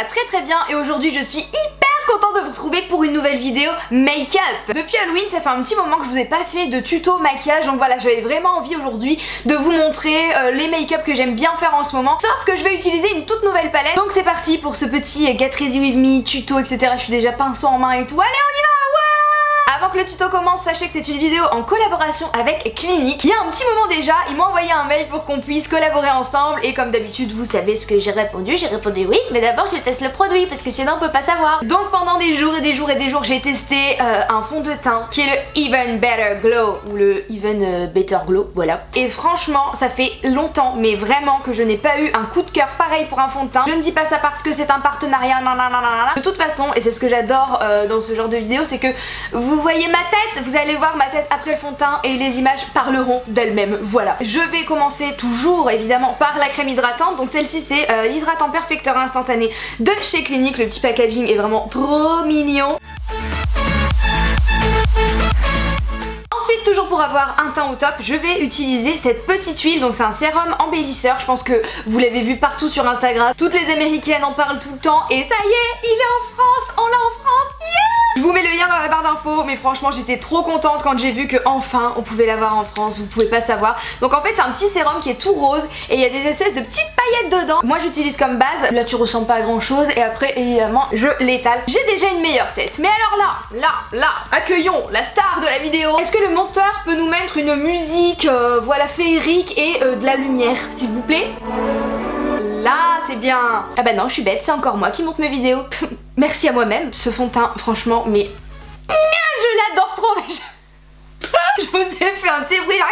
très bien et aujourd'hui je suis hyper contente de vous retrouver pour une nouvelle vidéo make-up. Depuis Halloween ça fait un petit moment que je vous ai pas fait de tuto maquillage, donc voilà, j'avais vraiment envie aujourd'hui de vous montrer les make-up que j'aime bien faire en ce moment, sauf que je vais utiliser une toute nouvelle palette. Donc c'est parti pour ce petit get ready with me, tuto etc. Je suis déjà pinceau en main et tout, allez on y va. Avant que le tuto commence, sachez que c'est une vidéo en collaboration avec Clinique. Il y a un petit moment déjà, ils m'ont envoyé un mail pour qu'on puisse collaborer ensemble et comme d'habitude vous savez ce que j'ai répondu oui, mais d'abord je teste le produit parce que sinon on peut pas savoir. Donc pendant des jours et des jours et des jours j'ai testé un fond de teint qui est le Even Better Glow ou le Even Better Glow, voilà. Et franchement ça fait longtemps mais vraiment que je n'ai pas eu un coup de cœur pareil pour un fond de teint. Je ne dis pas ça parce que c'est un partenariat, nanana. De toute façon, et c'est ce que j'adore dans ce genre de vidéo, c'est que vous voyez ma tête, vous allez voir ma tête après le fond de teint et les images parleront d'elles-mêmes, voilà. Je vais commencer toujours évidemment par la crème hydratante, donc celle-ci c'est l'hydratant perfecteur instantané de chez Clinique. Le petit packaging est vraiment trop mignon. Ensuite, toujours pour avoir un teint au top, je vais utiliser cette petite huile, donc c'est un sérum embellisseur, je pense que vous l'avez vu partout sur Instagram, toutes les américaines en parlent tout le temps et ça y est, il est en France, on l'a en France, yeah! Je vous mets le lien dans la barre d'infos, mais franchement j'étais trop contente quand j'ai vu que enfin on pouvait l'avoir en France, vous pouvez pas savoir. Donc en fait c'est un petit sérum qui est tout rose et il y a des espèces de petites paillettes dedans. Moi j'utilise comme base, là tu ressens pas grand chose et après évidemment je l'étale. J'ai déjà une meilleure tête, mais alors là, accueillons la star de la vidéo. Est-ce que le monteur peut nous mettre une musique voilà féerique et de la lumière s'il vous plaît? Là c'est bien. Ah bah non je suis bête, c'est encore moi qui monte mes vidéos. Merci à moi-même. Ce fond de teint franchement mais je l'adore trop mais je vous ai fait un de ces bruits là.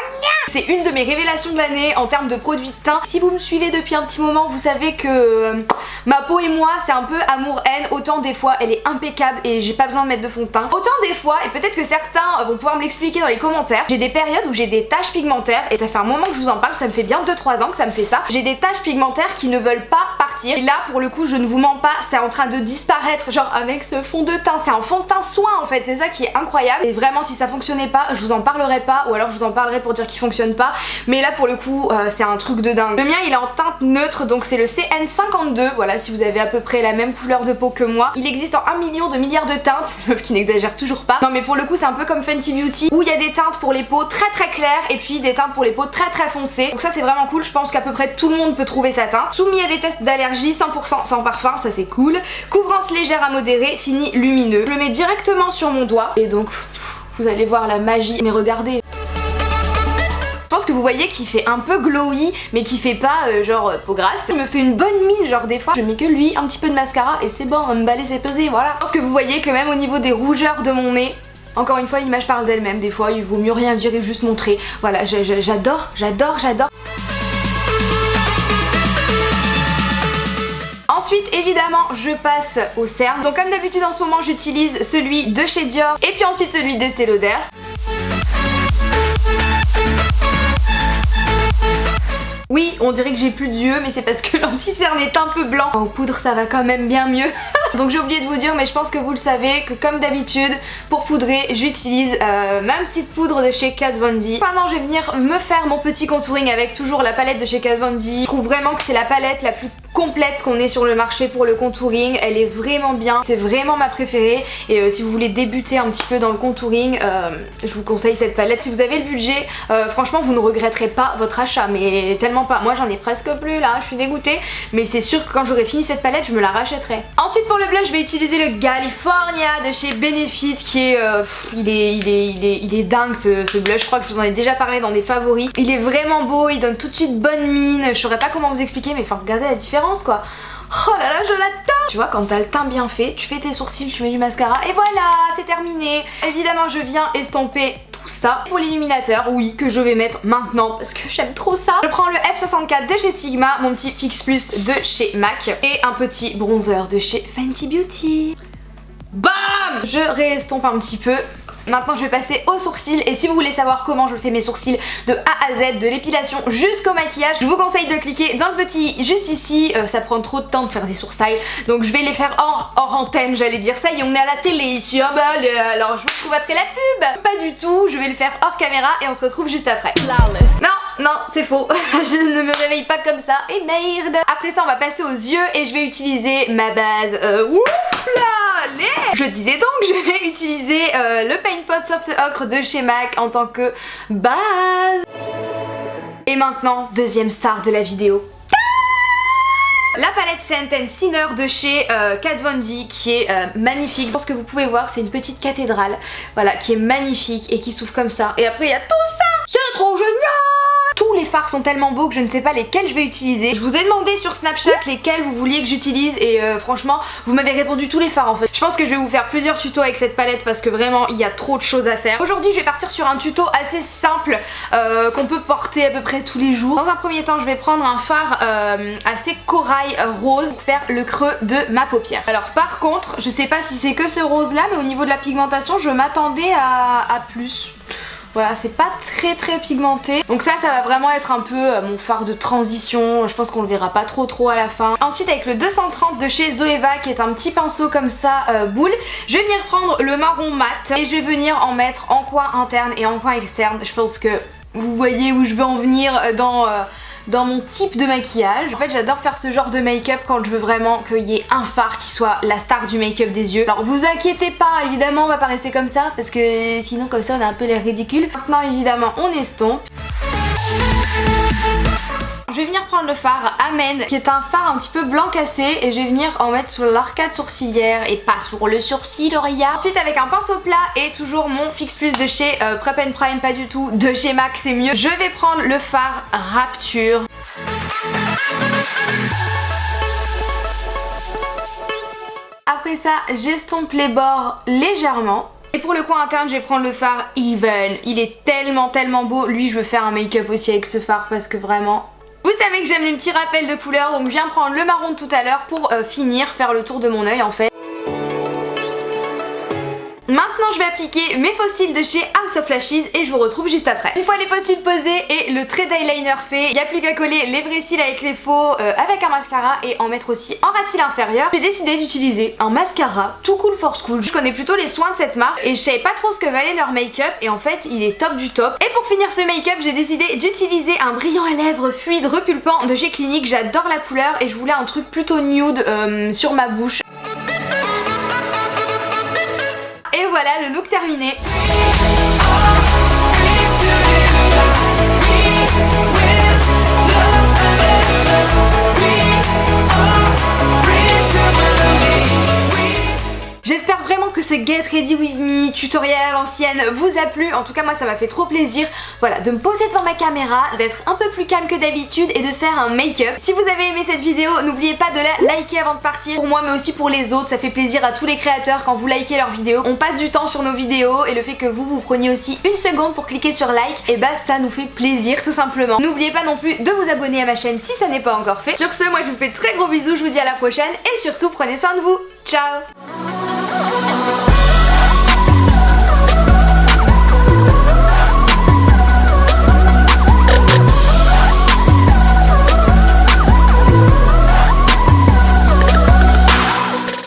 C'est une de mes révélations de l'année en termes de produits de teint. Si vous me suivez depuis un petit moment, vous savez que ma peau et moi c'est un peu amour-haine. Autant des fois elle est impeccable et j'ai pas besoin de mettre de fond de teint. Autant des fois, et peut-être que certains vont pouvoir me l'expliquer dans les commentaires, j'ai des périodes où j'ai des taches pigmentaires et ça fait un moment que je vous en parle, ça me fait bien 2-3 ans que ça me fait ça. J'ai des taches pigmentaires qui ne veulent pas partir et là pour le coup je ne vous mens pas, c'est en train de disparaître genre avec ce fond de teint. C'est un fond de teint soin en fait, c'est ça qui est incroyable et vraiment si ça fonctionnait pas, je vous en parlerai pas ou alors je vous en parlerai pour dire qu'il fonctionne pas, mais là pour le coup c'est un truc de dingue. Le mien il est en teinte neutre donc c'est le CN52, voilà si vous avez à peu près la même couleur de peau que moi. Il existe en 1 million de milliards de teintes, meuf qui n'exagère toujours pas. Non mais pour le coup c'est un peu comme Fenty Beauty où il y a des teintes pour les peaux très très claires et puis des teintes pour les peaux très très foncées. Donc ça c'est vraiment cool, je pense qu'à peu près tout le monde peut trouver sa teinte. Soumis à des tests d'allergie, 100% sans parfum, ça c'est cool. Couvrance légère à modérée, fini lumineux. Je le mets directement sur mon doigt et donc vous allez voir la magie. Mais regardez, je pense que vous voyez qu'il fait un peu glowy mais qui fait pas genre peau grasse. Il me fait une bonne mine, genre des fois je mets que lui, un petit peu de mascara et c'est bon, on me balai c'est pesé, voilà. Je pense que vous voyez que même au niveau des rougeurs de mon nez, encore une fois l'image parle d'elle-même, des fois il vaut mieux rien dire et juste montrer. Voilà, j'adore. Ensuite évidemment je passe au cerne, donc comme d'habitude en ce moment j'utilise celui de chez Dior et puis ensuite celui d'Estée Lauder. Oui, on dirait que j'ai plus d'yeux, mais c'est parce que l'anti-cerne est un peu blanc. En poudre, ça va quand même bien mieux. Donc j'ai oublié de vous dire, mais je pense que vous le savez, que comme d'habitude, pour poudrer, j'utilise ma petite poudre de chez Kat Von D. Maintenant, je vais venir me faire mon petit contouring avec toujours la palette de chez Kat Von D. Je trouve vraiment que c'est la palette la plus complète qu'on ait sur le marché pour le contouring. Elle est vraiment bien, c'est vraiment ma préférée. Et si vous voulez débuter un petit peu dans le contouring, je vous conseille cette palette. Si vous avez le budget, franchement, vous ne regretterez pas votre achat, mais tellement pas. Moi j'en ai presque plus là, je suis dégoûtée, mais c'est sûr que quand j'aurai fini cette palette je me la rachèterai. Ensuite pour le blush je vais utiliser le California de chez Benefit qui est il est dingue ce blush. Je crois que je vous en ai déjà parlé dans des favoris. Il est vraiment beau, il donne tout de suite bonne mine. Je saurais pas comment vous expliquer mais enfin regardez la différence quoi. Oh là là, je l'adore! Tu vois, quand t'as le teint bien fait, tu fais tes sourcils, tu mets du mascara et voilà, c'est terminé. Évidemment, je viens estomper tout ça. Pour l'illuminateur, oui, que je vais mettre maintenant parce que j'aime trop ça. Je prends le F64 de chez Sigma, mon petit Fix Plus de chez MAC et un petit bronzer de chez Fenty Beauty. Bam! Je réestompe un petit peu. Maintenant je vais passer aux sourcils et si vous voulez savoir comment je fais mes sourcils de A à Z, de l'épilation jusqu'au maquillage, je vous conseille de cliquer dans le petit juste ici, ça prend trop de temps de faire des sourcils donc je vais les faire hors antenne, j'allais dire. Ça y est, on est à la télé ici, ah bah alors je vous retrouve après la pub. Pas du tout, je vais le faire hors caméra et on se retrouve juste après. Non, c'est faux, je ne me réveille pas comme ça et merde. Après ça on va passer aux yeux et je vais utiliser ma base je disais donc je vais utiliser le Paint Pot Soft Ocre de chez MAC en tant que base. Et maintenant, deuxième star de la vidéo. La palette Scent & Sinner de chez Kat Von D qui est magnifique. Je pense que vous pouvez voir, c'est une petite cathédrale, voilà, qui est magnifique et qui s'ouvre comme ça. Et après il y a tout ça, c'est trop génial. Tous les fards sont tellement beaux que je ne sais pas lesquels je vais utiliser. Je vous ai demandé sur Snapchat lesquels vous vouliez que j'utilise et franchement vous m'avez répondu tous les fards en fait. Je pense que je vais vous faire plusieurs tutos avec cette palette parce que vraiment il y a trop de choses à faire. Aujourd'hui je vais partir sur un tuto assez simple qu'on peut porter à peu près tous les jours. Dans un premier temps je vais prendre un fard assez corail rose pour faire le creux de ma paupière. Alors par contre je sais pas si c'est que ce rose là mais au niveau de la pigmentation je m'attendais à plus. Voilà, c'est pas très pigmenté. Donc ça va vraiment être un peu mon fard de transition. Je pense qu'on le verra pas trop à la fin. Ensuite avec le 230 de chez Zoeva qui est un petit pinceau comme ça boule, je vais venir prendre le marron mat et je vais venir en mettre en coin interne et en coin externe. Je pense que vous voyez où je veux en venir dans mon type de maquillage. En fait j'adore faire ce genre de make-up quand je veux vraiment qu'il y ait un fard qui soit la star du make-up des yeux. Alors vous inquiétez pas, évidemment on va pas rester comme ça parce que sinon comme ça on a un peu l'air ridicule. Maintenant évidemment on estompe. Je vais venir prendre le fard Amen qui est un fard un petit peu blanc cassé et je vais venir en mettre sur l'arcade sourcilière et pas sur le sourcil Auréa. Ensuite avec un pinceau plat et toujours mon Fix Plus de chez Prep & Prime, pas du tout, de chez MAC c'est mieux. Je vais prendre le fard Rapture. Après ça j'estompe les bords légèrement. Et pour le coin interne je vais prendre le fard Even. Il est tellement beau. Lui je veux faire un make-up aussi avec ce fard parce que vraiment... Vous savez que j'aime les petits rappels de couleurs donc je viens prendre le marron de tout à l'heure pour finir, faire le tour de mon œil en fait. Maintenant je vais appliquer mes faux cils de chez House of Lashes et je vous retrouve juste après. Une fois les faux cils posés et le trait d'eyeliner fait, il n'y a plus qu'à coller les vrais cils avec les faux avec un mascara et en mettre aussi en ras de cils inférieur. J'ai décidé d'utiliser un mascara Too Cool for School. Je connais plutôt les soins de cette marque et je savais pas trop ce que valait leur make-up et en fait il est top du top. Et pour finir ce make-up j'ai décidé d'utiliser un brillant à lèvres fluide repulpant de chez Clinique. J'adore la couleur et je voulais un truc plutôt nude sur ma bouche. Et voilà le look terminé. J'espère vraiment que ce Get Ready With Me tutoriel à l'ancienne vous a plu. En tout cas moi ça m'a fait trop plaisir, voilà, de me poser devant ma caméra, d'être un peu plus calme que d'habitude et de faire un make-up. Si vous avez aimé cette vidéo, n'oubliez pas de la liker avant de partir, pour moi mais aussi pour les autres. Ça fait plaisir à tous les créateurs quand vous likez leurs vidéos. On passe du temps sur nos vidéos et le fait que vous preniez aussi une seconde pour cliquer sur like, et bah ça nous fait plaisir tout simplement. N'oubliez pas non plus de vous abonner à ma chaîne si ça n'est pas encore fait. Sur ce, moi je vous fais très gros bisous, je vous dis à la prochaine et surtout prenez soin de vous. Ciao.